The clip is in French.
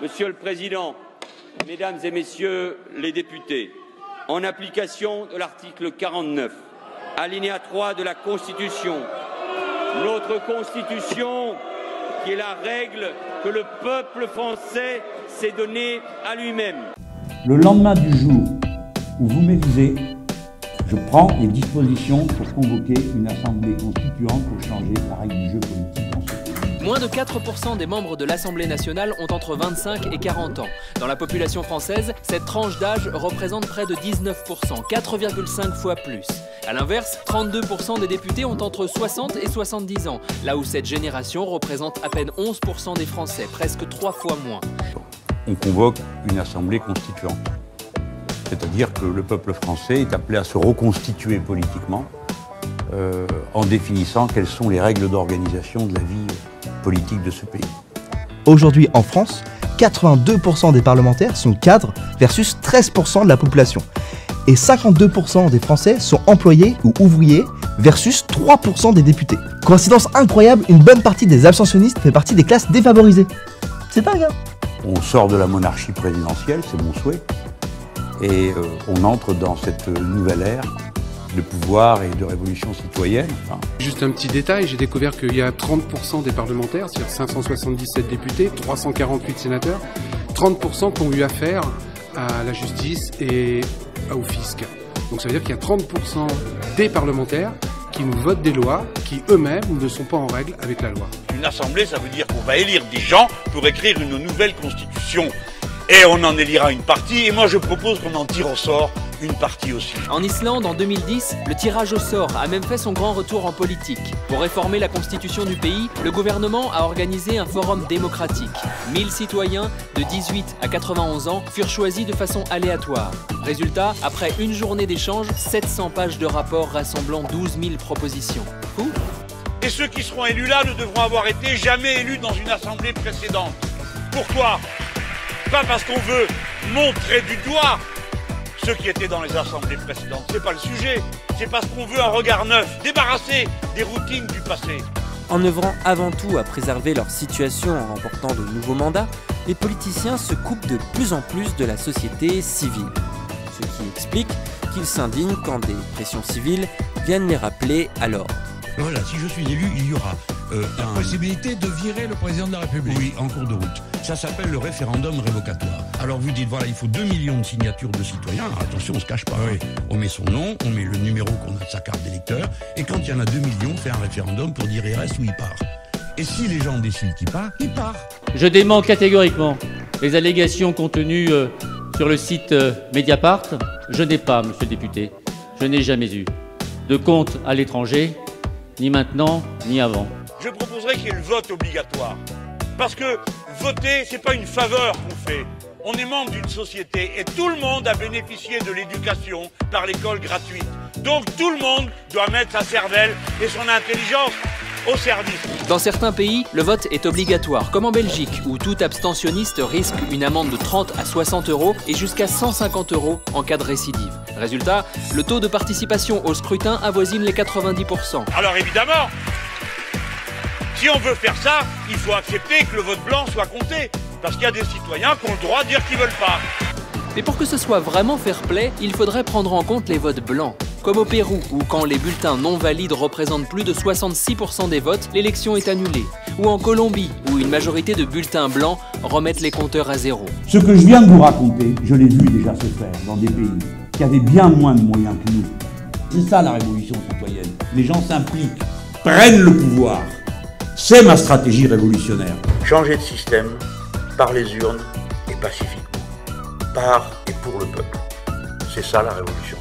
Monsieur le Président, Mesdames et Messieurs les députés, en application de l'article 49, alinéa 3 de la Constitution, notre Constitution, qui est la règle que le peuple français s'est donnée à lui-même. Le lendemain du jour où vous m'élisez, je prends les dispositions pour convoquer une assemblée constituante pour changer la règle du jeu politique en ce pays. Moins de 4% des membres de l'Assemblée nationale ont entre 25 et 40 ans. Dans la population française, cette tranche d'âge représente près de 19%, 4,5 fois plus. A l'inverse, 32% des députés ont entre 60 et 70 ans, là où cette génération représente à peine 11% des Français, presque 3 fois moins. On convoque une assemblée constituante. C'est-à-dire que le peuple français est appelé à se reconstituer politiquement en définissant quelles sont les règles d'organisation de la vie politique de ce pays. Aujourd'hui en France, 82% des parlementaires sont cadres versus 13% de la population. Et 52% des Français sont employés ou ouvriers versus 3% des députés. Coïncidence incroyable, une bonne partie des abstentionnistes fait partie des classes défavorisées. C'est dingue, hein? On sort de la monarchie présidentielle, c'est mon souhait, et on entre dans cette nouvelle ère de pouvoir et de révolution citoyenne. Enfin. Juste un petit détail, j'ai découvert qu'il y a 30% des parlementaires, c'est-à-dire 577 députés, 348 sénateurs, 30% qui ont eu affaire à la justice et au fisc. Donc ça veut dire qu'il y a 30% des parlementaires qui nous votent des lois qui eux-mêmes ne sont pas en règle avec la loi. Une assemblée, ça veut dire qu'on va élire des gens pour écrire une nouvelle constitution. Et on en élira une partie, et moi je propose qu'on en tire au sort une partie aussi. En Islande, en 2010, le tirage au sort a même fait son grand retour en politique. Pour réformer la constitution du pays, le gouvernement a organisé un forum démocratique. 1000 citoyens de 18 à 91 ans furent choisis de façon aléatoire. Résultat, après une journée d'échange, 700 pages de rapports rassemblant 12 000 propositions. Fou. Et ceux qui seront élus là ne devront avoir été jamais élus dans une assemblée précédente. Pourquoi ? Pas parce qu'on veut montrer du doigt ceux qui étaient dans les assemblées précédentes. C'est pas le sujet. C'est parce qu'on veut un regard neuf, débarrassé des routines du passé. En œuvrant avant tout à préserver leur situation en remportant de nouveaux mandats, les politiciens se coupent de plus en plus de la société civile. Ce qui explique qu'ils s'indignent quand des pressions civiles viennent les rappeler à l'ordre. Voilà, si je suis élu, il y aura la possibilité de virer le président de la République. Oui, en cours de route. Ça s'appelle le référendum révocatoire. Alors vous dites, voilà, il faut 2 millions de signatures de citoyens. Alors, attention, on ne se cache pas. Oui. On met son nom, on met le numéro qu'on a de sa carte d'électeur. Et quand il y en a 2 millions, on fait un référendum pour dire il reste ou il part. Et si les gens décident qu'il part, il part. Je dément catégoriquement les allégations contenues sur le site Mediapart. Je n'ai pas, monsieur le député, je n'ai jamais eu de compte à l'étranger, ni maintenant, ni avant. Je proposerais qu'il y ait le vote obligatoire. Parce que voter, c'est pas une faveur qu'on fait. On est membre d'une société et tout le monde a bénéficié de l'éducation par l'école gratuite. Donc tout le monde doit mettre sa cervelle et son intelligence au service. Dans certains pays, le vote est obligatoire, comme en Belgique, où tout abstentionniste risque une amende de 30 à 60 € et jusqu'à 150 € en cas de récidive. Résultat, le taux de participation au scrutin avoisine les 90%. Alors évidemment, si on veut faire ça, il faut accepter que le vote blanc soit compté. Parce qu'il y a des citoyens qui ont le droit de dire qu'ils ne veulent pas. Mais pour que ce soit vraiment fair-play, il faudrait prendre en compte les votes blancs. Comme au Pérou, où quand les bulletins non valides représentent plus de 66% des votes, l'élection est annulée. Ou en Colombie, où une majorité de bulletins blancs remettent les compteurs à zéro. Ce que je viens de vous raconter, je l'ai vu déjà se faire dans des pays qui avaient bien moins de moyens que nous. C'est ça la révolution citoyenne. Les gens s'impliquent, prennent le pouvoir. C'est ma stratégie révolutionnaire. Changer de système par les urnes et pacifiquement. Par et pour le peuple. C'est ça la révolution.